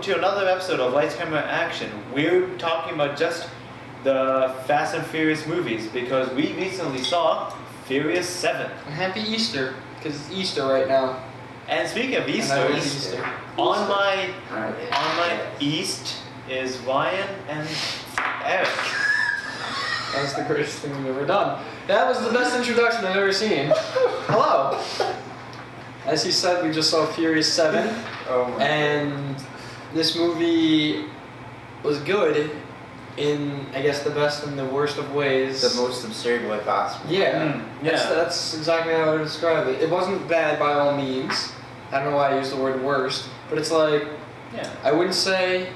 to another episode of Lights Camera Action. We're talking about just the Fast and Furious movies because we recently saw Furious 7. And happy Easter, because it's Easter right now. And speaking of Easter, on my east is Ryan and Eric. That was the greatest thing we've ever done. That was the best introduction I've ever seen. Hello. As he said, we just saw Furious 7. And this movie was good in, I guess, the best and the worst of ways. The most absurd way possible. Yeah. That's exactly how I would describe it. It wasn't bad by all means. I don't know why I used the word worst. But it's like, I wouldn't say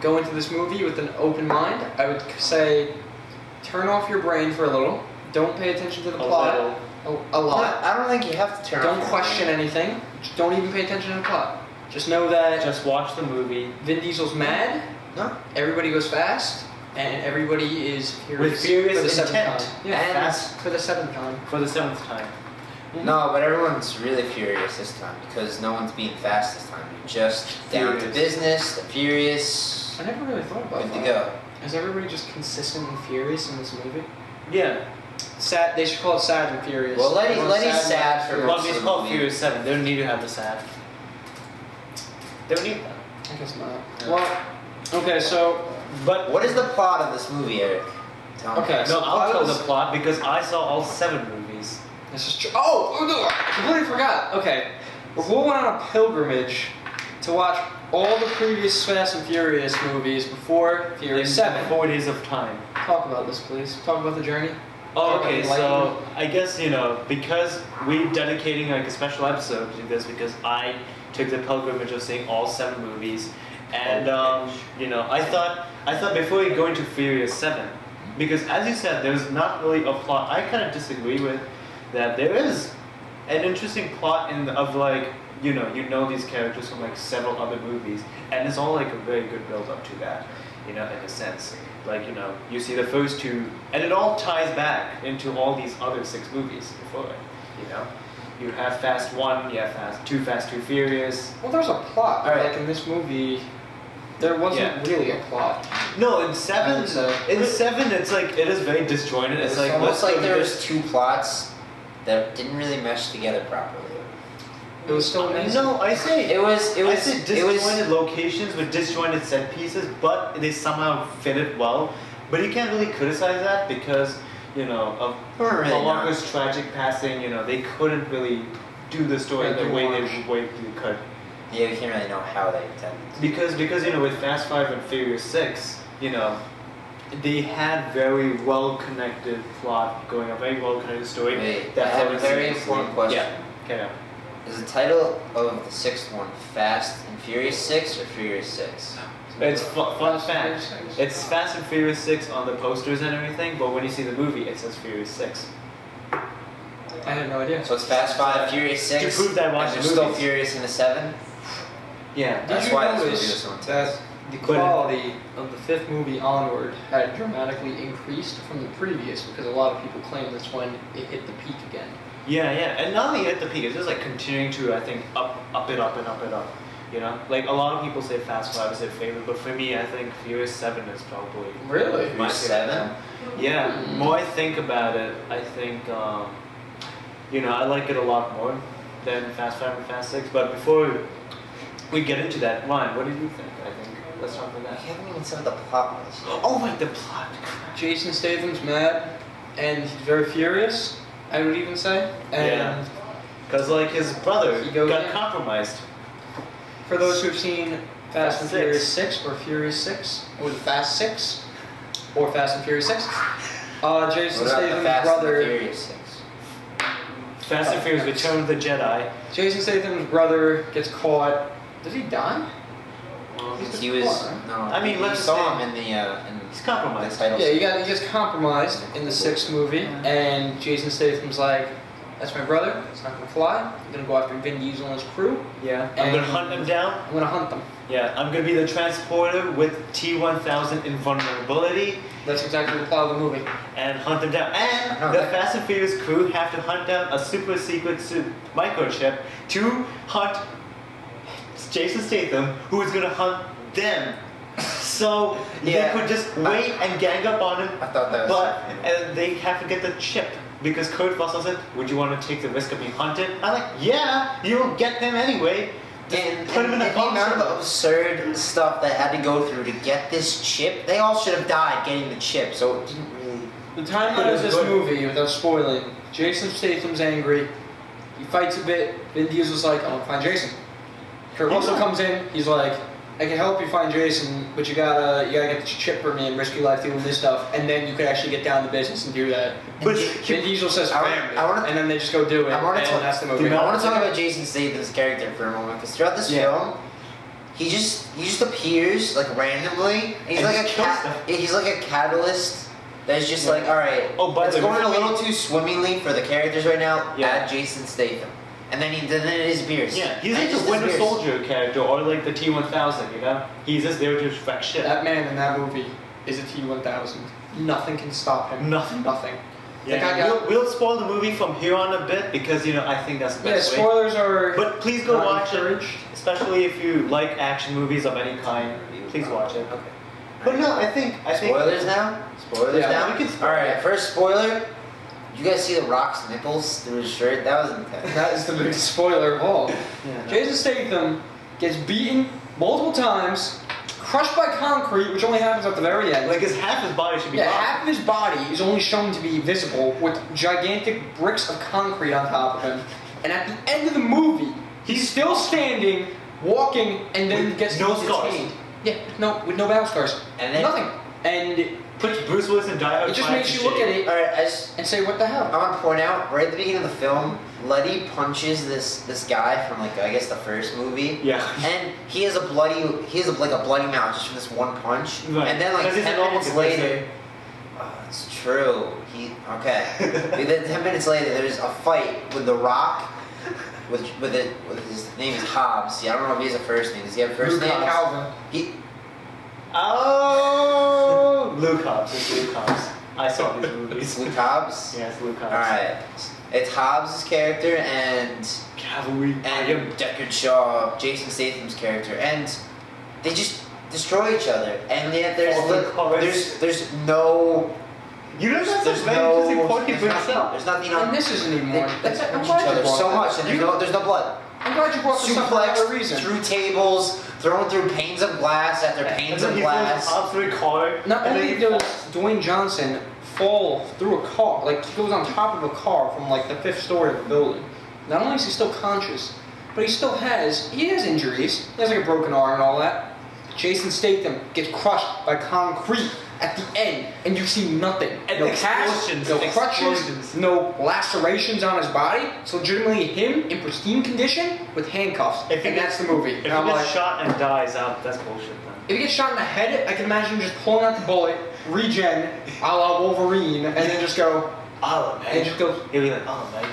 go into this movie with an open mind. I would say turn off your brain for a little. Don't pay attention to the plot a lot. I don't think you have to turn off. Don't question anything. Just don't even pay attention to the plot. Just know that Just watch the movie. Vin Diesel's mad. No. Everybody goes fast, and everybody is With furious for the seventh intent. time. Yeah, Fast for the seventh time. for the 7th time. No, but everyone's really furious this time because no one's being fast this time. You're just down to Furious. business, the furious, I never really thought about good to that. go. Is everybody just consistent and furious in this movie? Yeah. Sad. They should call it sad and furious. Well, Letty's Everyone's sad for and Well, most it's of the called movie. Furious 7. They don't need to have the sad. They don't need that. I guess not. Yeah. Well, okay, so But What is the plot of this movie, Eric? Tell me. Okay. no, So I'll tell was- the plot because I saw all 7 movies. this is true. Oh, I completely forgot. Okay, we're going on a pilgrimage to watch all the previous Fast and Furious movies before Furious In 7. 4 days of time. Talk about this, please. Talk about the journey. Oh, Talk okay, about so I guess, because we're dedicating like a special episode to this because I took the pilgrimage of seeing all 7 movies. And, I thought before we go into Furious 7, because as you said, there's not really a plot. I kind of disagree with that. There is an interesting plot of like, you know these characters from like several other movies, and it's all like a very good build up to that, in a sense. Like, you see the first 2, and it all ties back into all these other 6 movies before it, You have Fast 1, you have Fast 2 Furious. Well, there's a plot, but Alright. like in this movie, there wasn't really a plot. No, in 7, it's like, it is very disjointed. It's like, almost let's like go to there this- was 2 plots that didn't really mesh together properly. It was still amazing. No, I say I say said disjointed locations with disjointed set pieces, but they somehow fit it well. But you can't really criticize that because, of Really Paul not. Walker's tragic passing. They couldn't really do the story Yeah, the too way much. they could. Yeah, we can't really know how they intended to. Because with Fast 5 and Furious 6, they had very well connected plot going, a very well connected story. Wait, that I have a flowed very seamlessly. important question. Yeah. Okay. Is the title of the 6th one Fast and Furious 6 or Furious 6? It's fun Fast and fact. Furious 6. It's Fast and Furious 6 on the posters and everything, but when you see the movie, it says Furious 6. I had no idea. So it's Fast 5, Furious 6, To prove that I watched and the they're still movies. Furious in the 7? Yeah. That's Did you why this movie notice was so intense. that the quality of the 5th movie onward had dramatically increased from the previous because a lot of people claim that's when it hit the peak again. Yeah, and not only at the peak, it's just like continuing to, I think, up it up and up it up. Like a lot of people say Fast 5 is their favorite, but for me, I think Furious 7 is probably Really? my Furious favorite. 7? Yeah, the more I think about it, I think, I like it a lot more than Fast 5 and Fast 6. But before we get into that, Ryan, what did you think? I think let's talk about I that. haven't even said what the plot was. Oh, right, the plot. Jason Statham's mad, and he's very furious, I would even say. And Yeah. Because like his brother He goes got in. compromised. for those who've seen Fast and Six. Furious 6 or Furious 6, or the Fast 6, or Fast and Furious 6, Jason What about the Statham's Fast and the brother. Furious 6? Fast and Furious Return of the Jedi. Jason Statham's brother gets caught. Did he die? He was no. I mean, you let's saw say- him in He's the compromised. title. Yeah, he gets compromised in the 6th movie, and Jason Statham's like, "That's my brother. It's not gonna fly. I'm gonna go after Vin Diesel and his crew. Yeah. I'm gonna hunt him down. I'm gonna hunt them." Yeah. I'm gonna be the transporter with T-1000 invulnerability That's exactly the plot of the movie. and hunt them down. And Oh, the that- Fast and Furious crew have to hunt down a super secret microchip to hunt Jason Statham, who is gonna hunt them. So Yeah. they could just wait and gang up on him. I thought that was. But and they have to get the chip because Kurt Russell said, "Would you want to take the risk of being hunted?" I'm like, "Yeah, you'll get him anyway." Just put him in a the amount box. of absurd stuff that had to go through to get this chip, they all should have died getting the chip. So it didn't really. The timeline of this movie, without spoiling, Jason Statham's angry. He fights a bit. Vin Diesel's like, "I want to find Jason." Kurt Russell comes in. He's like, "I can help you find Jason, but you gotta get the chip for me and risk your life doing this stuff, and then you could actually get down to business and do that." But Vin Diesel says, I wanna- and then they just go do it, I wanna and talk- that's the movie. I want to talk about Jason Statham's character for a moment, because throughout this film, he just appears like randomly. He's And like just kills them. he's like a catalyst that's just like, all right, by it's the way, going a before little too swimmingly for the characters right now. Yeah. Add Jason Statham, and then it disappears. Yeah, he's And like it just the Winter disappears. Soldier character or like the T-1000, you know? He's just there to wreck shit. That man in that movie is a T-1000. Nothing can stop him. Nothing. Nothing. Yeah, Like, I got- we'll spoil the movie from here on a bit because, you know, I think that's the Yeah, best way. spoilers are. But please go not watch it, encouraged. especially if you like action movies of any kind. Please watch it. Okay. But no, I think Spoilers now? Spoilers Yeah, now? we can spoil Alright, it. first spoiler. Did you guys see The Rock's nipples through his shirt? That was intense. That is the biggest spoiler of all. Yeah, no. Jason Statham gets beaten multiple times, crushed by concrete, which only happens at the very end. Like half his body should be Yeah, gone. half of his body is only shown to be visible with gigantic bricks of concrete on top of him. And at the end of the movie, he's still standing, walking, and then With gets no scars. detained. Yeah, with no battle scars. And then- nothing. And Puts Bruce Willis in Die Hard. it just five makes to you look shame. at it Alright, and say, what the I hell? want to point out, right at the beginning of the film, Letty punches this guy from like, I guess the first movie. Yeah. And he has a bloody mouth just from this one punch. Right. And then like Because he's 10 an minutes old later, oh, it's true. Okay. And then 10 minutes later, there's a fight with The Rock. With his name is Hobbs. Yeah, I don't know if he has a first name. Does he have a first Luke name? Calvin. He, Oh, Luke Hobbs. It's Luke Hobbs. I saw these movies. it's Luke Hobbs. Yeah, it's Luke Hobbs. Alright. It's Hobbs' character and Cavalry. Deckard Shaw, Jason Statham's character, and they just destroy each other. And yet there's no. You know that's There's a very no. interesting point you There's bring nothing. up. There's nothing And on. this isn't even They, more. they I'm punch glad each you other brought so that. much, and there's no blood. I'm glad you brought this up for Suplex a reason. through tables, thrown through panes of glass after panes of glass. Up through a car. Not and then only he does falls. Dwayne Johnson fall through a car, like he goes on top of a car from like the 5th story of a building. Not only is he still conscious, but he has injuries. He has like a broken arm and all that. Jason Statham gets crushed by concrete at the end, and you see nothing. And no explosions, cast, no crutches, explosions. no lacerations on his body. It's legitimately him in pristine condition with handcuffs, If he and gets- that's the movie. If And I'm he like, gets shot and dies out, that's bullshit then. if he gets shot in the head, I can imagine him just pulling out the bullet, regen, a la Wolverine, and then just go, Oh and man. just go. He'll be like, oh man,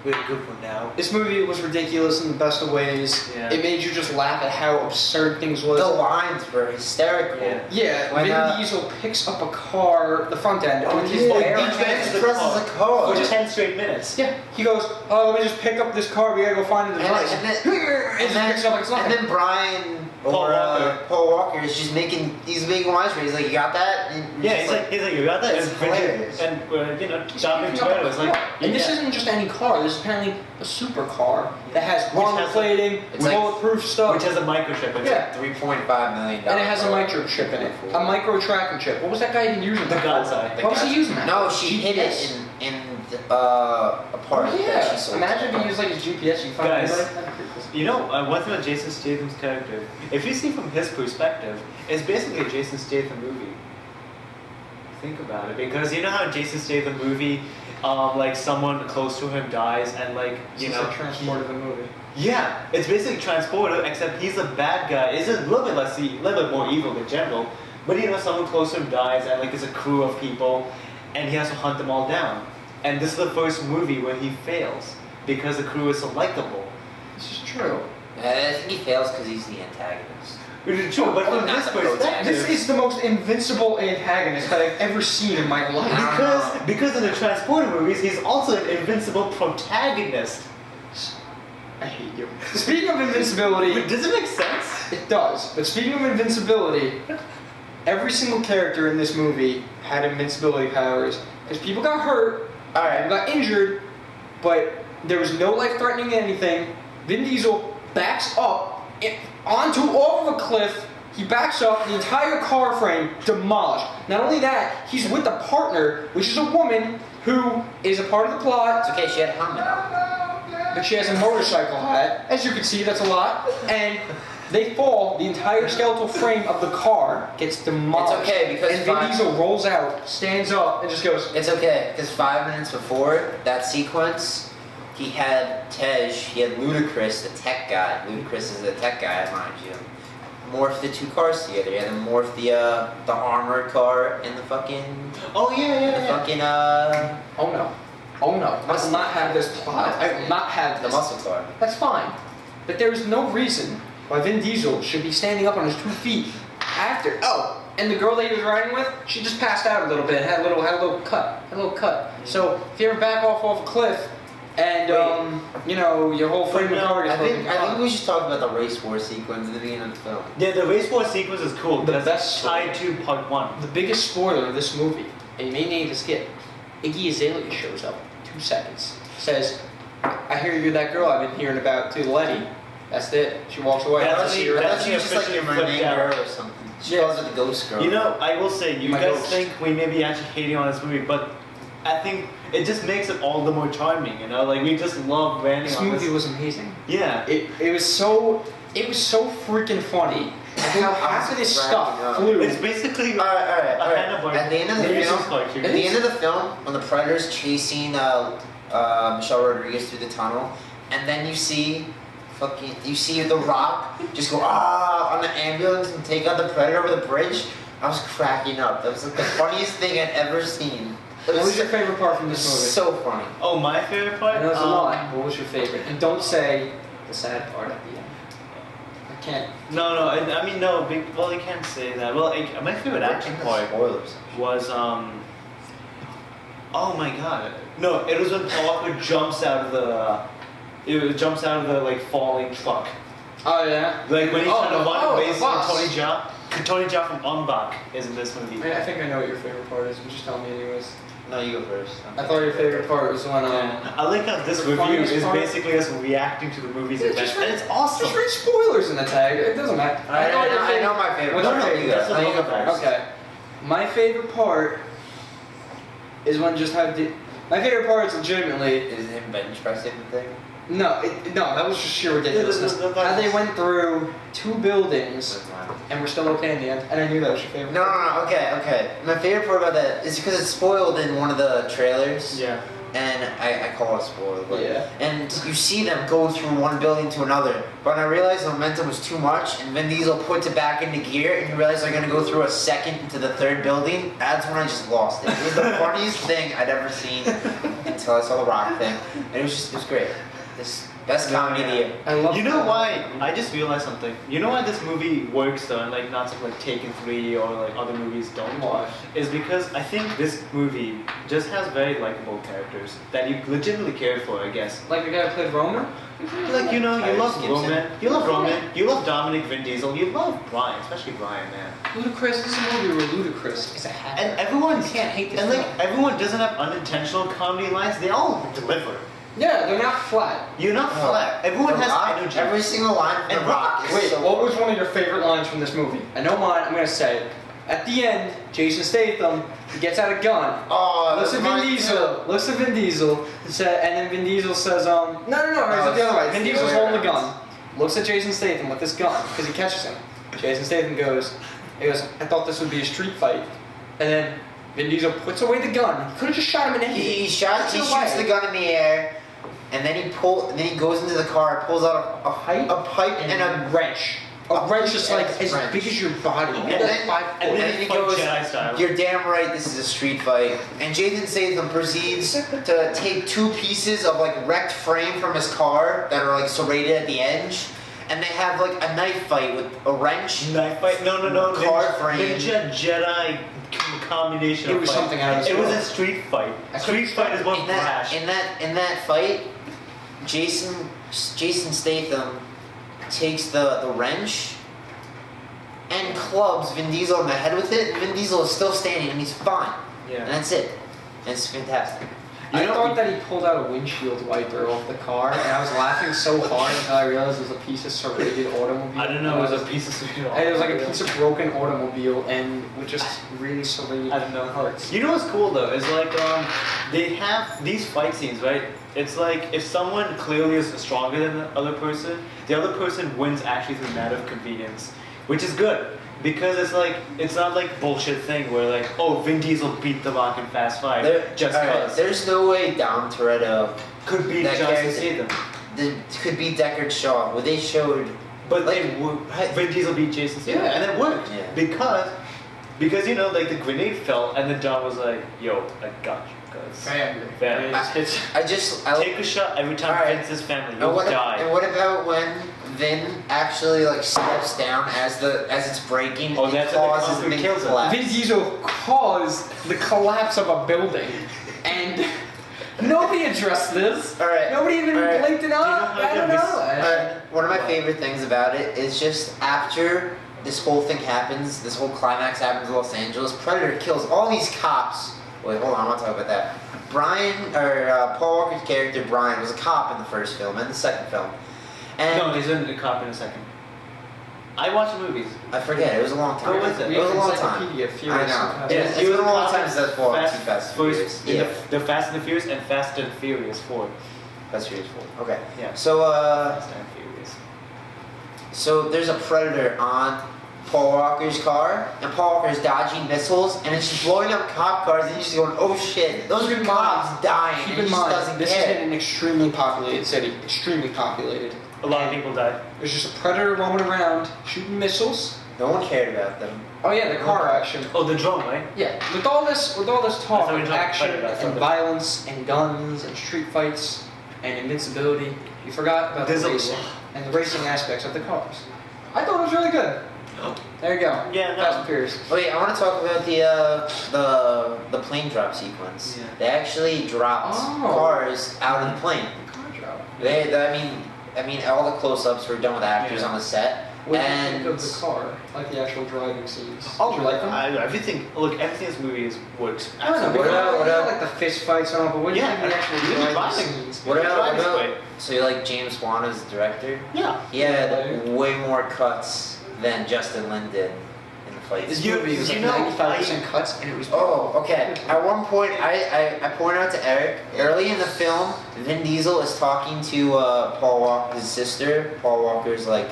we're good for now. This movie was ridiculous in the best of ways. Yeah. It made you just laugh at how absurd things was. The lines were hysterical. Yeah. Yeah, When, Vin Diesel picks up a car, the front end, Oh, with his yeah, bare he hands. advances the presses car. the car. For just 10 straight minutes. Yeah, he goes, oh, let me just pick up this car, we gotta go find the device. And then, and just picks it up like it's nothing. and then Brian Paul Walker. Paul Walker is just making lines for it. He's like, you got that? And Yeah, just he's like, you got that? It's hilarious. And you know, He's Dominic picking up a Toretto is car. like, and this yeah. isn't just any car, this is apparently a supercar that has Which armor has a- plating, it's like- bulletproof stuff. Which has a microchip in it. Yeah. $3.5 million. And it has a microchip in it. A micro tracking chip. What was that guy even using? The God's Eye. What was he using that? No, for? she hid GPS? it in a part Oh, that yeah. she sold. Imagine if he used like his GPS, you find Guys. anybody. You know, one thing about Jason Statham's character, if you see from his perspective, it's basically a Jason Statham movie. Think about it, because you know how in Jason Statham movie, like someone close to him dies, and like you know, transport of a movie. yeah, it's basically Transporter, except he's a bad guy. It's a little bit less, a little bit more evil in general, but you know, someone close to him dies, and like it's a crew of people, and he has to hunt them all down. And this is the first movie where he fails because the crew is so likable. This is true. I think he fails because he's the antagonist. Which is true, but from not this the perspective, protagonist. This is the most invincible antagonist that I've ever seen in my life. because in the Transporter movies, he's also an invincible protagonist. I hate you. Speaking of invincibility, Wait, does it make sense? It does. But speaking of invincibility, every single character in this movie had invincibility powers. Because people got hurt, people got injured, but there was no life-threatening anything. Vin Diesel backs up onto off of a cliff. He backs up, the entire car frame demolished. Not only that, he's with a partner, which is a woman who is a part of the plot. It's okay, she had a helmet on. But she has a motorcycle hat. As you can see, that's a lot. And they fall, the entire skeletal frame of the car gets demolished. It's okay, because and Vin Diesel rolls out, stands up, and just goes... It's okay, because 5 minutes before that sequence, he had Tej, he had Ludacris, the tech guy. Ludacris is the tech guy, mind you. Morph the two cars together. He had to morph the armored car and the fucking... Oh, yeah. The fucking, Oh no. I will not have this plot. I will not have the this. muscle car. That's fine. But there is no reason why Vin Diesel should be standing up on his 2 feet after. Oh, and the girl that he was riding with, she just passed out a little bit. Had a little cut. So if you ever back off a cliff, and you know your whole frame of car gets broken. I think we should talk about the race war sequence at the beginning of the film. Yeah, the race war sequence is cool. The That's best tied to part 1. The biggest spoiler of this movie, and you may need to skip. Iggy Azalea shows up. 2 seconds. Says, "I hear you're that girl I've been hearing about to Letty." That's it. She walks away. That's She just like officially renamed flipped out. her or something. She calls it the ghost girl. You know, I will say, you My guys ghost. think we may be actually hating on this movie, but I think it just makes it all the more charming, you know? Like, we just love ranting This on movie this. was amazing. Yeah. It was so freaking funny. And how half of this stuff flew. It's basically Alright. Hanna-Barbera. At the end of the Music film, cartoon. at the end of the film, when the Predator's chasing Michelle Rodriguez through the tunnel, and then you see The Rock just go on the ambulance and take out the Predator over the bridge. I was cracking up. That was like the funniest thing I'd ever seen. What was your favorite part from this movie? So funny. Oh, my favorite part? I know it's a lot. What was your favorite? And don't say the sad part at the end. I can't. No, I mean, no, well, you can't say that. Well, my favorite action part Spoilers. was, oh my god. No, it was when Paul Walker jumps out of the, like, falling truck. Oh yeah. Like, when he's trying to run away the from bus. Tony Jaa. Tony Jaa from Umbach is in this movie. I think I know what your favorite part is, but just tell me anyways. No, you go first. I thought your favorite part was when I like how this the review funniest is part- basically us reacting to the movie's Yeah, events, just and it's awesome. Just read spoilers in the tag. It doesn't matter. I thought your favorite- know my favorite. What's your part. favorite? You go. That's No, you go the one first. Okay. My favorite part is when just how my favorite part is legitimately Is him bench pressing the thing? no, that was just sheer ridiculousness. How they went through 2 buildings That's mine. and we're still okay in the end. And I knew that was your favorite. No, okay. My favorite part about that is because it's spoiled in one of the trailers. Yeah. And I call it spoiled. But, Yeah. And you see them go through one building to another. But I realized the momentum was too much, and Vin Diesel puts it back into gear, and you realize they're gonna go through a second into the 3rd building. That's when I just lost it. It was the funniest thing I'd ever seen until I saw the Rock thing. And it was great. This best comedy of the year. I love You know that. why? I just realized something. You know why this movie works though, and like not something like Taken 3 or like other movies don't? Why? Is because I think this movie just has very likable characters that you legitimately care for, I guess. Like the guy who played Roman? Like, you know, you Tyrese love Gibson. Roman, you love Dominic, Vin Diesel, you love Brian, especially Brian, man. Ludacris, this is a movie where Ludacris is a hacker. And everyone You can't hate this And like film. everyone doesn't have unintentional comedy lines, they all deliver. Yeah, they're not flat. You're not flat. Everyone The has Rock, energy. Every single line from And The Rock is Wait, so what was one of your favorite lines from this movie? I know mine, I'm gonna say it. At the end, Jason Statham, he gets out a gun, Oh, looks that's at Vin mine Diesel, and then Vin Diesel says, no, it's the other way. Vin it's the Diesel's other way holding the around. gun, looks at Jason Statham with this gun, because he catches him. Jason Statham goes, I thought this would be a street fight. And then Vin Diesel puts away the gun. He could have just shot him in the head. He shoots Puts it the away. gun in the air, and then he goes into the car, pulls out a pipe and a wrench. A wrench is like as wrench. big as your body. And then- and then he fight goes, Jedi style. "You're damn right, this is a street fight." And Jason Statham proceeds to take 2 pieces of like wrecked frame from his car that are like serrated at the edge, and they have like a knife fight with a wrench. Knife fight? No. Car Ninja, frame. Ninja Jedi combination. It of was fight. something out of this It was world. a street fight. I Street fight is one In that, flash. in that fight, Jason Statham takes the wrench and clubs Vin Diesel in the head with it, and Vin Diesel is still standing and he's fine. Yeah. And that's it. And it's fantastic. I thought that he pulled out a windshield wiper off the car, and I was laughing so hard until I realized it was a piece of serrated automobile. I didn't know it was a piece of serrated And it was like a piece of broken automobile, and with just really serrated I don't know. parts. You know what's cool though is like they have these fight scenes, right? It's like if someone clearly is stronger than the other person wins actually through a matter of convenience, which is good. Because it's not like bullshit thing where like, oh, Vin Diesel beat The Rock in Fast 5 just cause. There's no way Dom Toretto could beat Johnson Statham. Could beat Deckard Shaw, where they showed. But Vin Diesel beat Jason Statham, and it worked because you know like the grenade fell, and then Dom was like, yo, I got you. Family. Take a shot every time Vince's family. You'll die. And what about when Vin actually like steps down as it's breaking and causes the big collapse? Vin Diesel caused the collapse of a building, and nobody addressed this. Alright. Nobody even blinked it up. I don't know. One of my favorite things about it is just after this whole thing happens, this whole climax happens in Los Angeles, Predator kills all these cops. Wait, hold on, I want to talk about that. Paul Walker's character, Brian, was a cop in the first film and the second film. And no, he's in the cop in a second. I watched the movies. I forget, it was a long time. What was it? It was a long time. I know. It's been a long time since I've watched Fast and Furious. The Fast and the Furious and Fast and Furious 4. Fast and Furious 4. Okay. Yeah. So, Fast and Furious. So there's a Predator on Paul Walker's car, and Paul Walker's dodging missiles, and it's just blowing up cop cars, and he's just going, oh shit, those are cops dying, Keep and in he just mind, doesn't this care. is in an extremely populated city. Extremely populated. A lot of people died. There's just a Predator roaming around, shooting missiles. No one cared about them. Oh yeah, the car action. Oh, the drone, right? Yeah, with all this talk of action Predator, and violence and guns and street fights and invincibility, you forgot about the racing and the racing aspects of the cars. I thought it was really good. There you go. Yeah, no. Fast and Furious. Wait, I want to talk about the plane drop sequence. Yeah. They actually dropped cars out of the plane. Car drop. I mean, all the close-ups were done with actors on the set. What do you and think of the car? Like the actual driving scenes? Oh, Did you like them? everything in this movie works. I don't know. What about like the fist fights and all, but what do you think of the actual driving scenes? What about so you like James Wan as the director? Yeah. He had way more cuts than Justin Lin did in the fight. This movie was like 95% cuts, and it was. Oh, okay. At one point, I pointed out to Eric, early in the film, Vin Diesel is talking to Paul Walker's sister, Paul Walker's like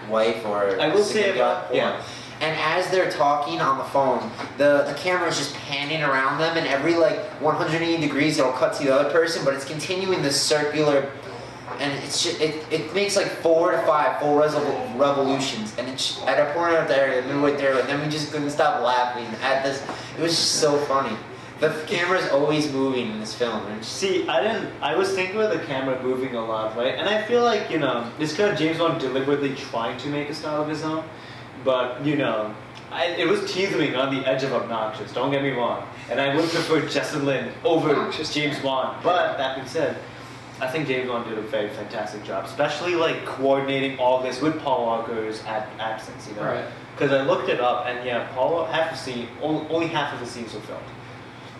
wife or I will say about and as they're talking on the phone, the camera is just panning around them, and every like 180 degrees it'll cut to the other person, but it's continuing this circular, and it's just, it makes like 4 to 5 full revolutions, and it's at a point out there, midway there, and then we just couldn't stop laughing at this. It was just so funny. The camera's always moving in this film. See, I was thinking about the camera moving a lot, right? And I feel like, it's kind of James Wan deliberately trying to make a style of his own, but, it was teetering on the edge of obnoxious, don't get me wrong. And I would prefer Justin Lin over James Wan. But, that being said, I think James Wan did a very fantastic job, especially, like, coordinating all this with Paul Walker's absence, Right. Because I looked it up, and yeah, only half of the scenes were filmed.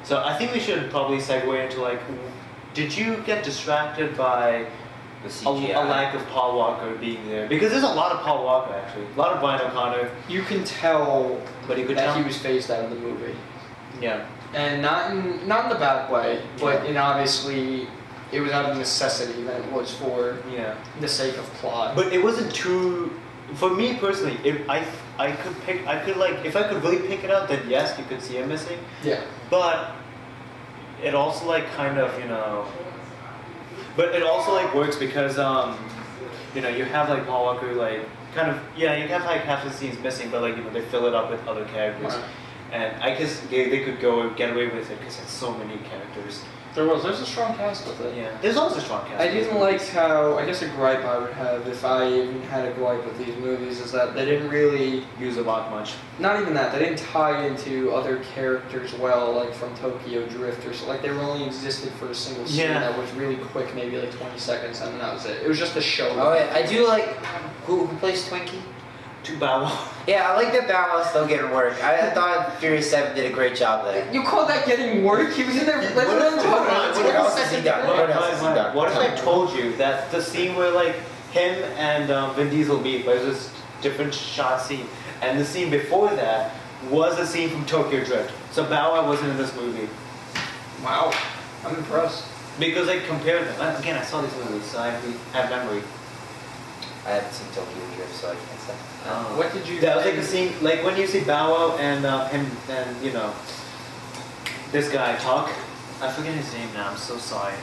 So I think we should probably segue into like, did you get distracted by The a CGI. lack of Paul Walker being there? Because there's a lot of Paul Walker actually, a lot of Brian O'Connor. You can tell But he could that tell. he was phased out of the movie, Yeah. and not in the bad way, but obviously it was out of necessity than it was for Yeah. the sake of plot. But it wasn't too. For me personally, if I could like, if I could really pick it out, then yes, you could see him missing. Yeah. But it also like kind of but it also like works because you have like Paul Walker like kind of you have like half the scenes missing, but like they fill it up with other characters, Right. and I guess they could get away with it because it's so many characters. There's a strong cast with it. Yeah, there's always a strong cast. I didn't like how, I guess a gripe I would have if I even had a gripe with these movies is that they didn't really, use a lot much. not even that, they didn't tie into other characters well, like from Tokyo Drift or so. Like they were only existed for a single scene that was really quick, maybe like 20 seconds, and that was it. It was just a show. Oh yeah, I do like, who plays Twinkie? To Bow Wow. Yeah, I like that Batman's still getting work. I thought Furious 7 did a great job there. You call that getting work? He was in there. Let's What if- talk about what else has he done? What else has he done? What if I told you that the scene where like him and Vin Diesel meet, but it was just different shot scene, and the scene before that was a scene from Tokyo Drift. So Bow Wow wasn't in this movie Wow, I'm impressed. because I compared them. Again, I saw these movies, so I have memory. I haven't seen Tokyo Drift, so I can't say. What did you? That was like the scene, like when you see Bow Wow and him and this guy talk. I forget his name now. I'm so sorry.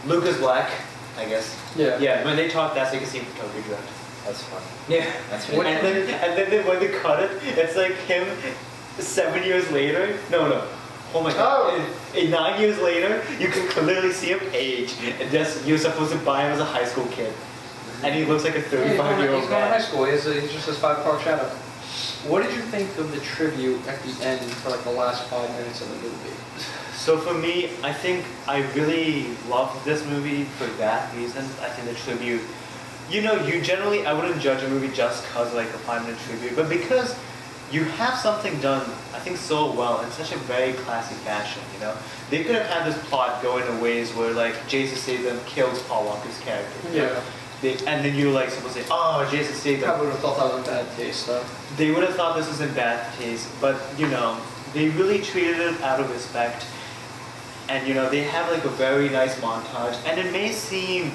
Lucas Black, I guess. Yeah. Yeah, when they talk, that's like a scene from Tokyo Drift. That's funny. Yeah. That's And really then when they cut it, it's like him 7 years later. No. Oh my god. Oh. 9 years later, you can clearly see him age. And just you're supposed to buy him as a high school kid. And he looks like a 35-year-old He's going to high man. school. He's just his 5-part shadow. What did you think of the tribute at the end for like the last 5 minutes of the movie? So for me, I think I really loved this movie for that reason. I think the tribute, you generally, I wouldn't judge a movie just cause like a 5-minute tribute, but because you have something done, I think so well in such a very classy fashion, They could have had this plot go in ways where like Jason Statham kills Paul Walker's character. Yeah. And then you're like supposed to say, oh, Jason Statham. Probably would have thought that was in bad taste though. They would have thought this was in bad taste, but they really treated it out of respect. And they have like a very nice montage, and it may seem,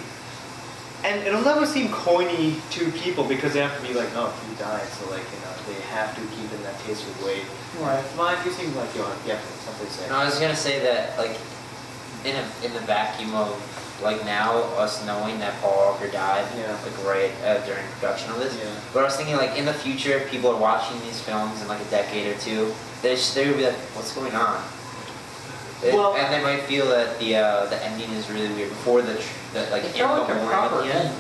and it'll never seem corny to people because they have to be like, no, he died, so like they have to keep it in that tasteful way. Right. Mike, you seem like you have something to say. No, I was gonna say that like in the vacuum of like now us knowing that Paul Walker died, like right during production of this. Yeah. But I was thinking like in the future, people are watching these films in like a decade or two. They would be like, what's going on? Well, and they might feel that the ending is really weird before the like It in felt the like a horror proper at the end.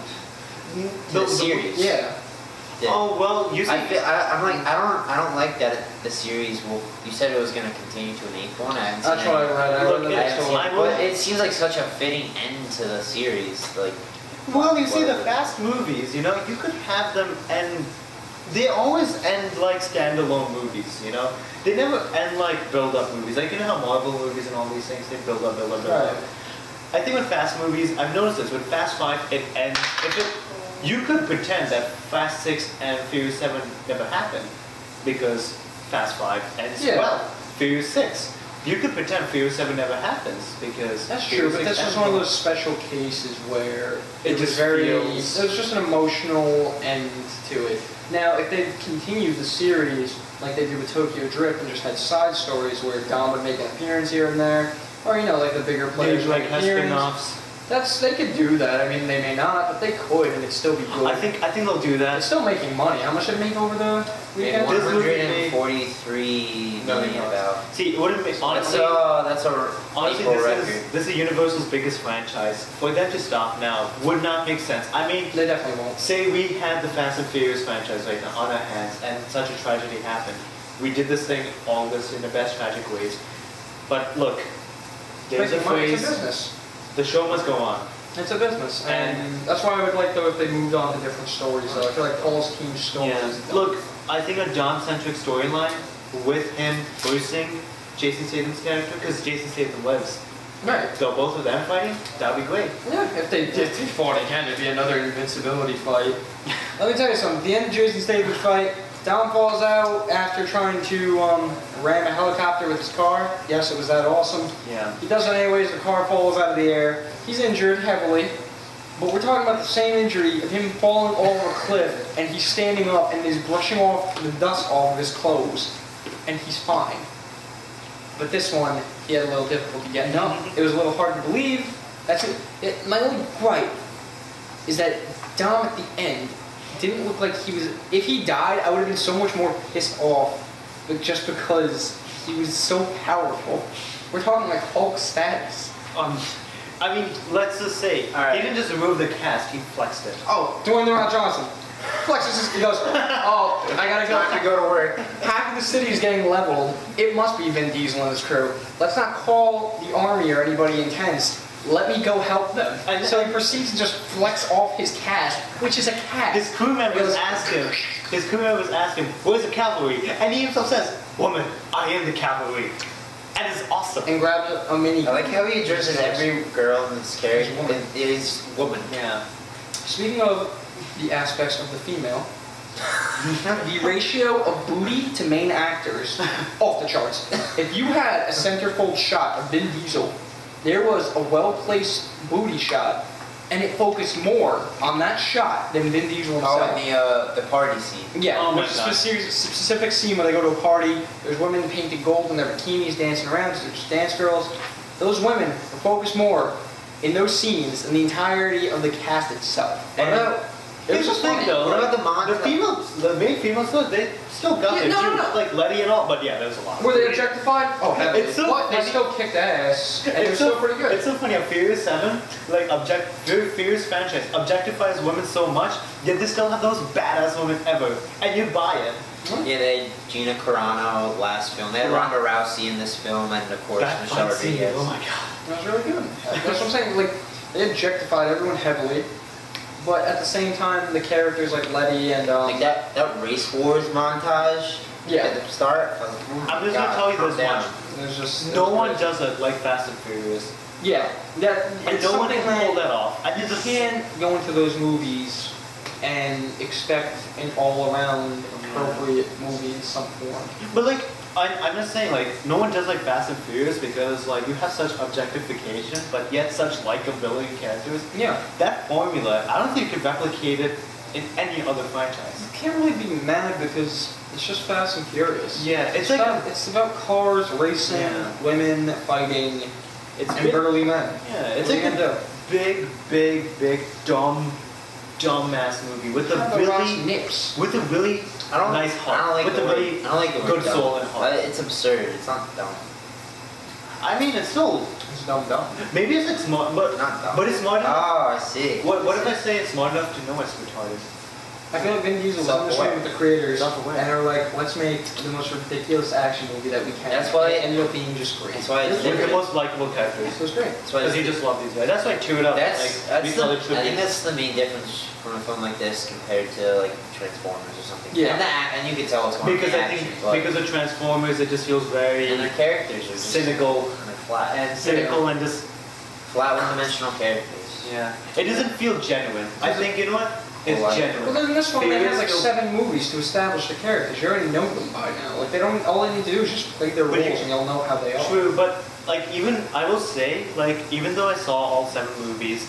end. The series. Yeah. Yeah. Oh well, you see, I'm like I don't like that the series will. You said it was gonna continue to an 8th one. I haven't seen That's what I read. I Look, read I that haven't story. seen, but it seems like such a fitting end to the series. Like, well, you see the whatever. Fast movies, you could have them end. They always end like standalone movies, They never end like build-up movies. Like how Marvel movies and all these things, they build up. Right. I think with Fast movies, I've noticed this. With Fast 5, it ends. You could pretend that Fast 6 and Furious 7 never happened because Fast 5 ends well. Furious 6. You could pretend Furious 7 never happens because That's true, Furious but 6 this was ends one of well. those special cases where It it was just very. feels- It was just an emotional end to it. Now, if they continued the series like they did with Tokyo Drift and just had side stories where Dom would make an appearance here and there, or like the bigger players Maybe would like make has appearance, spin-offs. they could do that. I mean, they may not, but they could, and it'd still be good. I think they'll do that. It's still making money. How much did it make over the made weekend? This movie made- 143 million about. See, what it makes honestly. That's a Honestly, April record. this is Universal's biggest franchise. For them to stop now would not make sense. I mean, They definitely won't. say we had the Fast and Furious franchise right now on our hands and such a tragedy happened. We did this thing all this in the best tragic ways. But look, there's a Making money, it's a phrase, business. the show must go on. It's a business, and that's why I would like though if they moved on to different stories. Though I feel like Paul's team stories. Yeah. Look, I think a John-centric storyline with him voicing Jason Statham's character, because Jason Statham lives. Right. So both of them fighting, that would be great. Yeah, if they fought again, it'd be another invincibility fight. Let me tell you something. The end of Jason Statham's fight, Dom falls out after trying to ram a helicopter with his car. Yes, it was that awesome. Yeah. He does it anyways. The car falls out of the air. He's injured heavily. But we're talking about the same injury of him falling over a cliff, and he's standing up and is brushing off the dust off of his clothes, and he's fine. But this one, he had a little difficulty getting up. It was a little hard to believe. That's it. My only gripe is that Dom at the end didn't look like he was. If he died, I would have been so much more pissed off, but just because he was so powerful. We're talking like Hulk status. I mean, let's just say, Alright. he didn't just remove the cast, he flexed it. Oh, Dwayne The Rock Johnson. Flexes his, he goes, oh, I gotta go. Time to go to work. Half of the city is getting leveled. It must be Vin Diesel and his crew. Let's not call the army or anybody intense. let me go help them. And so he proceeds to just flex off his cast, which is a cat. His crew members ask him, where's the cavalry? And he himself says, woman, I am the cavalry. And it's awesome. And grabs a mini. I like how he addresses every girl in this character. It is woman. Yeah. Speaking of the aspects of the female, the ratio of booty to main actors, off the charts. If you had a centerfold shot of Vin Diesel, there was a well-placed booty shot, and it focused more on that shot than Vin Diesel himself. Oh, and the party scene. Yeah, Oh my there's a God. specific scene where they go to a party, there's women painted gold in their bikinis dancing around, so they're just dance girls. Those women are focused more in those scenes than the entirety of the cast itself. What about? It was just thing though. What about the montage? The main females, they still got their due, like Letty and all, but yeah, there's a lot. Were they objectified? Oh, heavily. It's so What? They funny. still kicked ass, and they're It's still pretty good. It's so funny how Furious 7, like Furious franchise, objectifies women so much, yet they still have those badass women ever, and you buy it. Yeah, they had Gina Carano last film. They had Ronda Rousey in this film, and of course That Michelle fight scene, Rodriguez. oh my god. That was really good. That's what I'm saying. Like, they objectified everyone heavily, but at the same time, the characters like Letty and Like that race wars montage Yeah. at the start. I was like, oh my I'm just God, gonna tell you calm this down. much. there's just No one does it like Fast and Furious. Yeah, that And it's no one something can pull that off. I You just can't go into those movies and expect an all-around appropriate movie in some form. But like, I'm just saying, like, no one does like Fast and Furious because like you have such objectification, but yet such likability characters. Yeah. That formula, I don't think you could replicate it in any other franchise. You can't really be mad because it's just Fast and Furious. Yeah, It's about cars, racing, Yeah. women, fighting, It's and big, burly men. yeah, it's What are like you gonna a big, dumb ass movie with a Have the Rock's really, nips. with a really I don't nice heart, I don't like with the a word, really I don't like the word good dumb. soul and heart. It's absurd. It's not dumb. I mean, it's still It's dumb. maybe it's like smart, but Not dumb. but it's smart enough. Oh, I see. What if I say it's smart enough to know it's retarded? I feel like Vin Diesel was on the Self-aware. street with the creators, Self-aware. and they're like, let's make the most ridiculous action movie that we can. That's why- it ended up being just great. That's why it's It was With the different. most likable characters. It was great. That's why Because you just love these guys. That's why Two It Up. That's like, the, other I think tributes. that's the main difference from a film like this compared to like Transformers or something. Yeah. And you can tell it's going Because to I think because of Transformers, it just feels very and their characters are just cynical kind of flat and just flat one-dimensional characters. yeah. It doesn't feel genuine. I think you know what? It's Well, genuine. Well, then this one, they Furious had like still- 7 movies to establish the characters. You already know them by now. Like, they don't, all they need to do is just play their But roles you- and you'll know how they are. True, but like even I will say like even though I saw all 7 movies,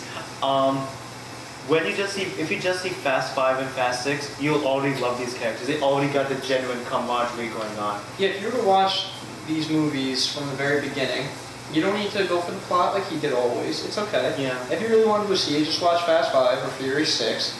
when you just see if you just see Fast 5 and Fast 6, you'll already love these characters. They already got the genuine camaraderie going on. Yeah, if you were to watch these movies from the very beginning, you don't need to go for the plot like he did always. It's okay. Yeah. If you really wanted to see it, just watch Fast 5 or Furious 6,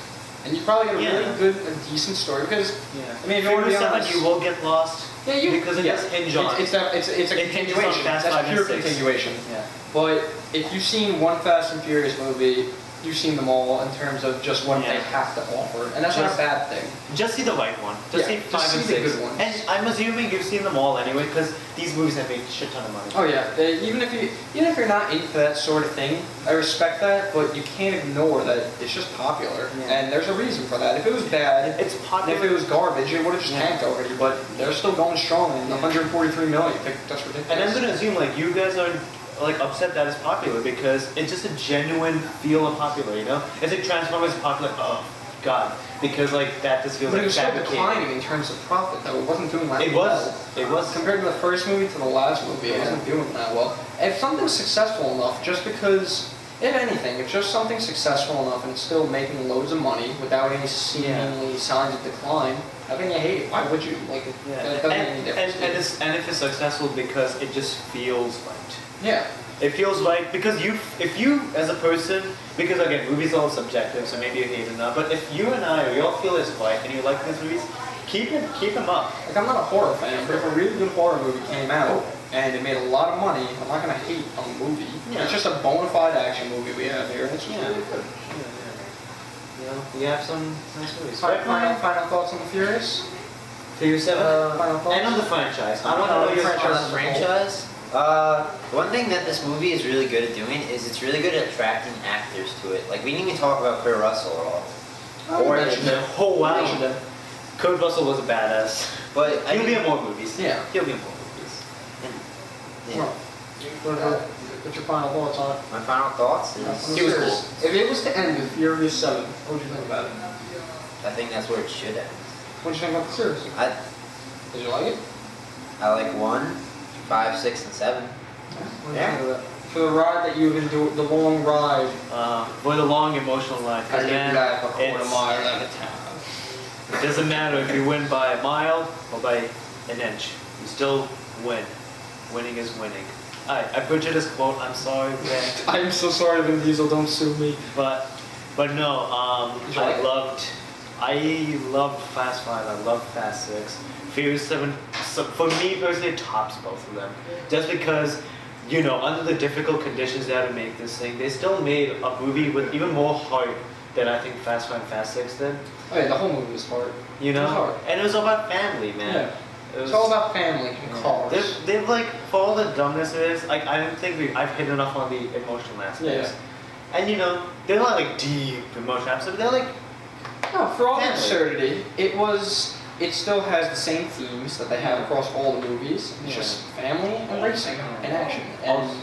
and you probably get a Yeah. really good, a decent story. Because Yeah. I mean, if you want to be Furious 7, honest, you will get lost. yeah, you because it yeah, does hinge on. it's a It hinges on continuation. Fast That's 5 and pure 6. continuation. Yeah. But if you've seen one Fast and Furious movie, you've seen them all in terms of just what Yeah. they have to offer, and that's not a Just- bad thing. Just see the right one. Just Yeah, see just 5 and see the 6. good ones. And I'm assuming you've seen them all anyway, because these movies have made a shit ton of money. Oh yeah, even if you're not into that sort of thing, I respect that, but you can't ignore that it's just popular, Yeah. and there's a reason for that. If it was bad, It's and popular. if it was garbage, it would have just Yeah. tanked already. But they're still going strong, and Yeah. 143 million. That's And ridiculous. I'm gonna assume like you guys are like upset that it's popular because it's just a genuine feel of popular, you know? It's like Transformers is popular, oh god. Because like that just feels But it like was still fabricated. declining in terms of profit, though. It wasn't doing that It well. was. It was. Compared to the first movie to the last movie, it wasn't doing that well. If something's successful enough, just because, if anything, if just something's successful enough and it's still making loads of money without any seemingly signs of decline, how can you hate it? Why would you? Like, Yeah. it doesn't make any difference. And if it's successful because it just feels right. Yeah. It feels right because if you as a person, because again, movies are all subjective, so maybe you hate it now. But if you and I, we all feel it's right, and you like these movies, keep them up. Like, I'm not a horror fan, but if a really good horror movie came out and it made a lot of money, I'm not gonna hate on the movie. Yeah. It's just a bona fide action movie we have here, and it's just Yeah. really good. You know, we have some nice movies. Final thoughts on the Furious? Figure 7. Final thoughts? And on the franchise. I want to Oh, know the your franchise. On the franchise, One thing that this movie is really good at doing is it's really good at attracting actors to it. Like we didn't even talk about Kurt Russell at all. Or mentioned him. Oh wow. Mentioned him. Kurt Russell was a badass. But He'll be in more movies. Yeah. He'll be in more movies. yeah. What's your final thoughts on it? My final thoughts is On the He was series. cool. If it was to end with Furious 7, what would you think about it? I think that's where it should end. What did you think about the series? Did you like it? I like 1, 5, 6, and 7. What did you think of that? For the ride that you've endured, the long ride, For the long emotional ride. I Because get man, back a quarter it's- mile out of town. it doesn't matter if you win by a mile or by an inch. You still win. Winning is winning. I butchered this quote. I'm sorry, man. I'm so sorry, Vin Diesel, don't sue me. But no. Did you like it? I loved Fast 5. I loved Fast 6. Furious 7. So for me personally, it tops both of them. Just because, under the difficult conditions they had to make this thing, they still made a movie with even more heart than I think Fast 5 and Fast 6 did. Oh yeah, the whole movie was hard. You know, It was hard. and it was all about family, man. Yeah. It was, It's all about family and cars. They've like, for all the dumbness it is, like I don't think I've hit enough on the emotional aspects. Yeah. And they're not like deep emotional aspects, but they're like, No, for all the Family. absurdity, it still has the same themes that they have across all the movies. It's Yeah. just family and racing and action. And Also-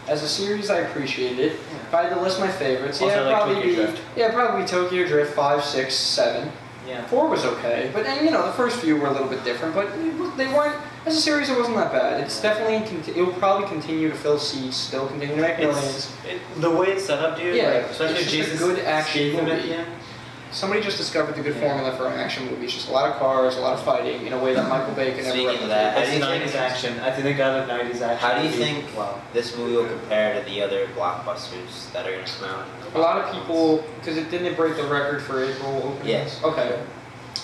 as a series, I appreciate it. If I had to list my favorites, Also, I like probably Tokyo be Drift. probably Tokyo Drift 5, 6, 7. yeah. 4 was okay, but the first few were a little bit different, but they weren't. As a series, it wasn't that bad. It's definitely it will probably continue to fill seats, still continue to make millions. The way it's set up, dude. Yeah, like, especially it's just a Jesus good action Statham at movie. the end. Somebody just discovered the good Yeah. formula for an action movie. It's just a lot of cars, a lot of fighting in a way that Michael Bay can never Speaking of replicate. that, how It's do you 90s think- action. I think they got a 90s action. How do you movie. think Wow. this movie will compare to the other blockbusters that are going to come out? A lot of people, because it didn't break the record for April openings. Yes. Okay.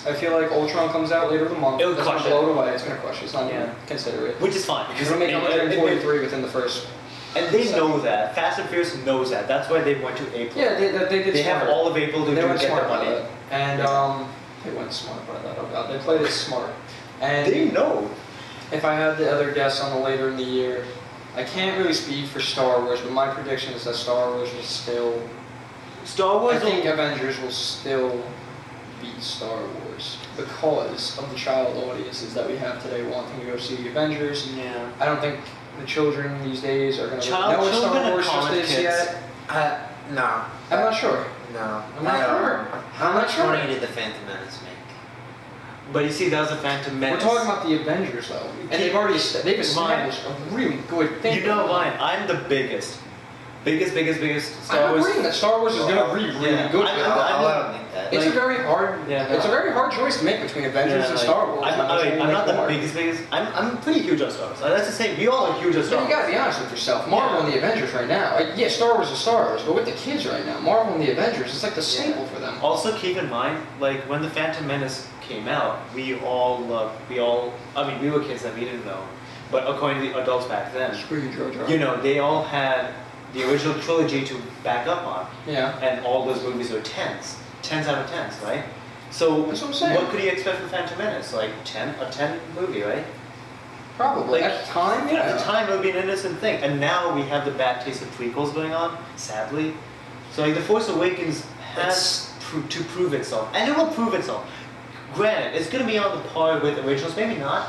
I feel like Ultron comes out later in the month. It'll It's crush gonna it. blow it away. It's gonna crush it. It's not Yeah. even consider it. Which is fine. It's gonna make 143 within the first. And they know that. Fast and Furious knows that. That's why they went to April. Yeah, they did. They have smart. all of April to They do went get smart their about money. it. And they went smart about that. Oh god, they played it smart. And They know. if I had the other guess on the later in the year, I can't really speak for Star Wars, but my prediction is that Star Wars will still. Star Wars. I think Avengers will still beat Star Wars because of the child audiences that we have today wanting to go see the Avengers. Yeah. I don't think the children these days are going to Child- know what children Star and Wars just comic is kids. yet. No. I'm not sure. No. I'm not sure. How I'm not much sure. money did the Phantom Menace make? But you see, that was a Phantom Menace. We're talking about the Avengers though, and they've established a really good thing. You know why? I'm the biggest Star I'm Wars. agreeing that Star Wars is going to be really Yeah. good. I'll let him think that. It's like- a very hard. Yeah. It's a very hard choice to make between Avengers Yeah, and like, Star Wars. I'm not the biggest. I'm pretty huge on Star Wars. That's the same. We all are huge on Star So you Wars. gotta be honest with yourself. Marvel Yeah. and the Avengers right now. Yeah, Star Wars is Star Wars, but with the kids right now, Marvel and the Avengers, it's like the staple for them. Also, keep in mind, like when the Phantom Menace came out, we were kids that we didn't know, but according to the adults back then, Screw you, George. they all had the original trilogy to back up on, Yeah. and all those movies were 10s out of 10s, right? So That's what I'm saying. could you expect from Phantom Menace? Like a 10 movie, right? Probably. Like, At the time, yeah. At the time, it would be an innocent thing, and now we have the bad taste of prequels going on, sadly. So like, The Force Awakens has to prove itself, and it will prove itself. Granted, it's going to be on the par with originals, maybe not.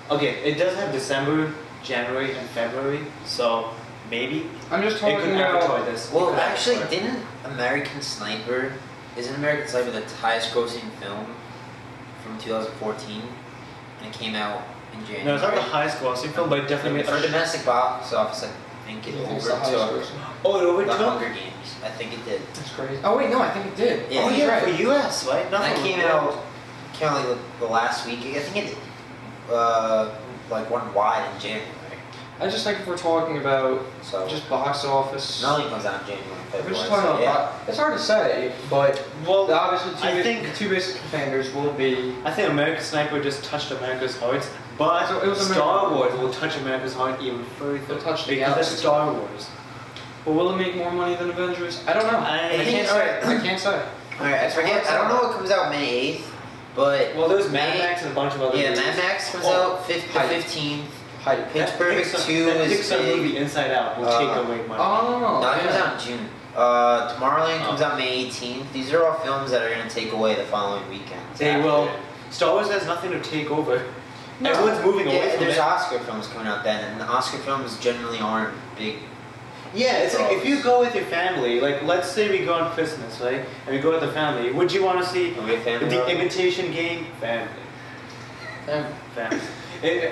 Okay, it does have December, January, and February, so maybe I'm just it talking could about. avatar this. It Well, could actually, avatar. isn't American Sniper the highest grossing film from 2014? And it came out in January. No, it's not the highest grossing film, but it definitely made For domestic box office, I think it Yeah, it's the highest overtook grossing. Oh, it The overtook? Hunger Games. I think it did. That's crazy. Oh wait, no, I think it did. Yeah. Oh he's yeah, right. for US, right? And Not that for came the world. out like the last week. I think it went wide in January. I just think if we're talking about So just box office. it only comes out in January, If we're February. just talking So, about yeah. it's hard to say, but Well, obviously I think the two basic contenders will be. I think American Sniper just touched America's hearts, but So it was Star American- Wars will touch America's heart even further. It'll touch the because galaxy. it's Star Wars. But will it make more money than Avengers? I don't know. I I think can't so. say. I can't say. Alright, I forget. I don't know what comes out May 8th, but Well, there's Mad May- Max and a bunch of other Yeah, movies. Mad Max comes Oh, out the hype. 15th. hype. Pitch Perfect 2 that is Pixar big. movie Inside Out will take away money. Oh, No, it comes yeah. out in June. Tomorrowland comes out May 18th. These are all films that are going to take away the following weekends. They after will. it. Star Wars has nothing to take over. No. Everyone's moving away Yeah, from there's it. Oscar films coming out then, and the Oscar films generally aren't big. Yeah, it's like if you go with your family, like let's say we go on Christmas, right? And we go with the family. Would you want to see Are we a family? The Imitation Game? Family. Family.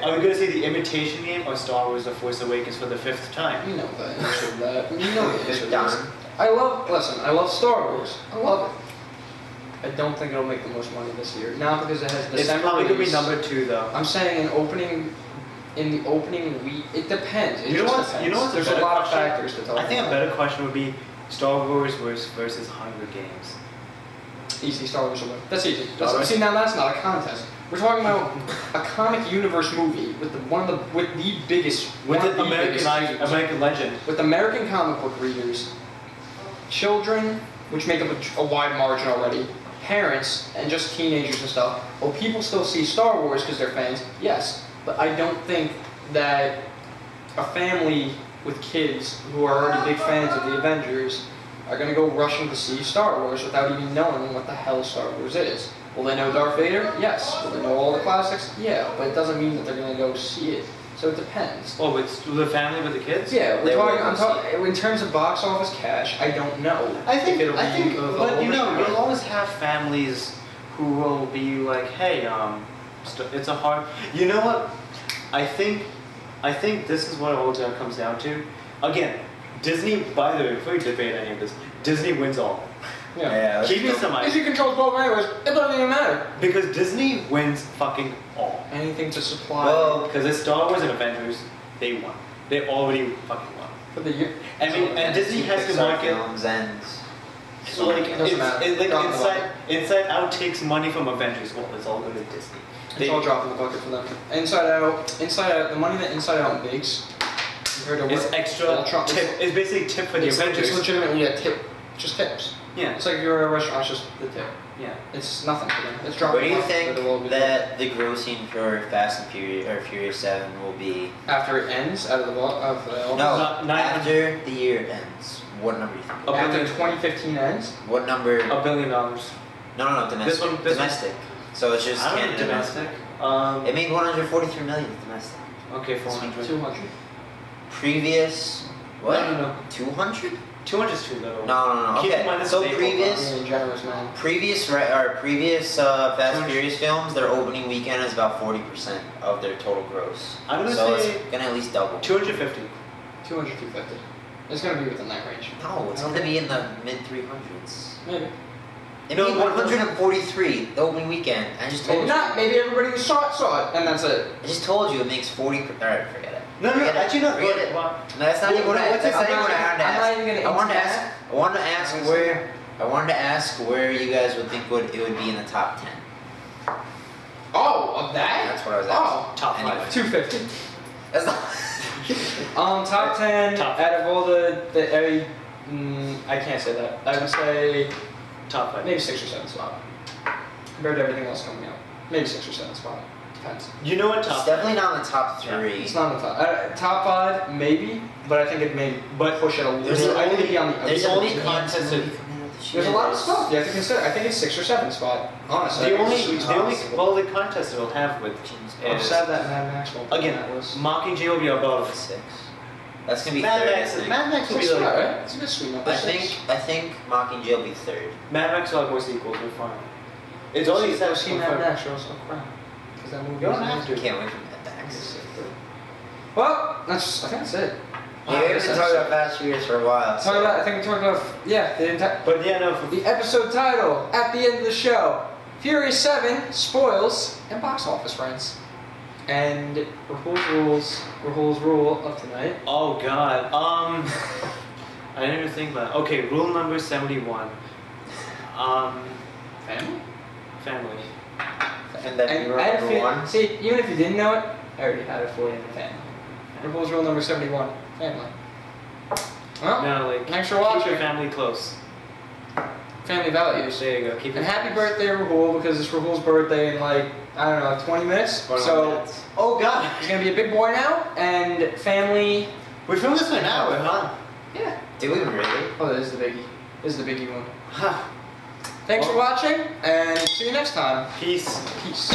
Are we going to see The Imitation Game or Star Wars: The Force Awakens for the 5th time? You know the answer to that. You know the answer to Fifth this. time. I love Star Wars. I love it. I don't think it'll make the most money this year. Not because it has It's December probably going to be release. number 2 though. I'm saying in the opening week, it depends. It You know just what? depends. You know what's a There's a better lot question? of factors to talk about. I think a better question would be Star Wars versus Hunger Games. Easy, Star Wars will win. That's easy. Star Wars? See, now that's not a contest. We're talking about a comic universe movie with the biggest With one of the biggest readers. American legend. With American comic book readers, children, which make up a wide margin already, parents, and just teenagers and stuff. Will people still see Star Wars because they're fans? Yes, but I don't think that a family with kids who are already big fans of the Avengers are going to go rushing to see Star Wars without even knowing what the hell Star Wars is. Will they know Darth Vader? Yes. Will they know all the classics? Yeah, but it doesn't mean that they're going to go see it. So it depends. Oh, with the family with the kids? Yeah, They will I'm go talking in terms of box office cash. I don't know. I think, if it'll I think, be but you know, overshadowed. you'll always have families who will be like, hey, it's a hard. You know what? I think this is what it all comes down to. Again, Disney. By the way, before we debate any of this, Disney wins all. Yeah. that's Keep me dope. some Disney controls both anyways. It doesn't even matter. because Disney wins fucking all. Anything to supply. Well, Because it's Star Wars and Avengers, they won. They already fucking won. for the year. I mean, and Disney has to Pixar market. films and So like, It doesn't matter. like Drop the Inside Out takes money from Avengers. Well, it's all going to Disney. It's all dropping the bucket for them. Inside Out, the money that Inside Out makes compared to It's what extra Ultron- tip. It's basically tip for the it's Avengers. legitimately a tip, just tips. Yeah, It's like if you're at a restaurant, it's just the tip. yeah. It's nothing for them. It's Where dropping. do you the bucket think for the world that the grossing for Fast and Furious 7 will be? after it ends out of the No, Not 900. after the year ends. What number do you think? A after billion. 2015 ends. What number? $1 billion. No, domestic. This one- domestic. So it's just I don't know Canada. domestic. It made 143 million domestic. Okay, 400. 200. Previous what? No. 200? 200 is too little. No. Keep in Okay. mind this So is April, previous Being generous, man. Previous Fast and Furious films, their opening weekend is about 40% of their total gross. I'm gonna so say it's gonna at least double. 250. 200, 250. It's gonna be within that range. No, it's gonna be in the mid 300s. Maybe. It No, made but- 143 the opening weekend. I just told Maybe you. not. Maybe everybody who saw it, and that's it. I just told you it makes 40. Alright, forget it. No, Forget it. actually not. Forget it. Well, No, that's not even what I. what's That's it not even what I saying? wanted to I'm ask. not even gonna I wanted to answer ask. that. I wanted to ask where. I wanted to ask where you guys would think it would be in the top 10. Oh, of that? That's what I was asking. Oh, top Anyway. 5. 250. That's not. Top 10 Top out of all I can't say that. I would say Top 5. maybe 6 or 7 spot. Compared to everything else coming out. Maybe 6 or 7 spot. Depends. You know what It's top? definitely not in the top Yeah. 3. It's not in the top. Top 5, maybe, but I think it may push it a There's little. I think it'd be on the there's other only side. contest in- There's a lot of stuff you have to consider. I think it's 6 or 7 spot. Honestly, The I think only, it's sweet the only, spot. well, the contest we'll have with I'm is sad that Mad Max won't be on again, that list. Mockingjay will be above. 6. That's gonna be Mad third. I Max. think. Mad Max will It's be a like. spot, right? It's a good sweet number. I Six. think Mockingjay will be 3rd. Mad Max will have more sequels. We're fine. It's Go only see- go see Mad 7.5. Max, you're also crap. Because that movie You don't is have to. I can't wait for Mad Max. Well, I think that's it. Yeah, we haven't been talking about Fast and Furious for a while. I think we talked about, the entire. But yeah, no. The episode title at the end of the show: Furious 7 spoils and box office runs. And Rahul's rule of tonight. Oh God. I didn't even think about it. Okay, rule number 71. Family. Family. And then you were I had a number feeling- 1. See, even if you didn't know it, I already had it for you in the family. Rahul's rule number 71: Family. Well, No, like thanks for keep watching. your family close. Family values. There you go. Keep And it happy close. birthday, Rahul, because it's Rahul's birthday in like I don't know, 20 minutes. 21 So minutes. Oh God. he's gonna be a big boy now, and family. We filmed this for an hour, huh? Yeah. Did we really? Oh, this is the biggie. This is the biggie one. Huh. Thanks for watching, and see you next time. Peace. Peace.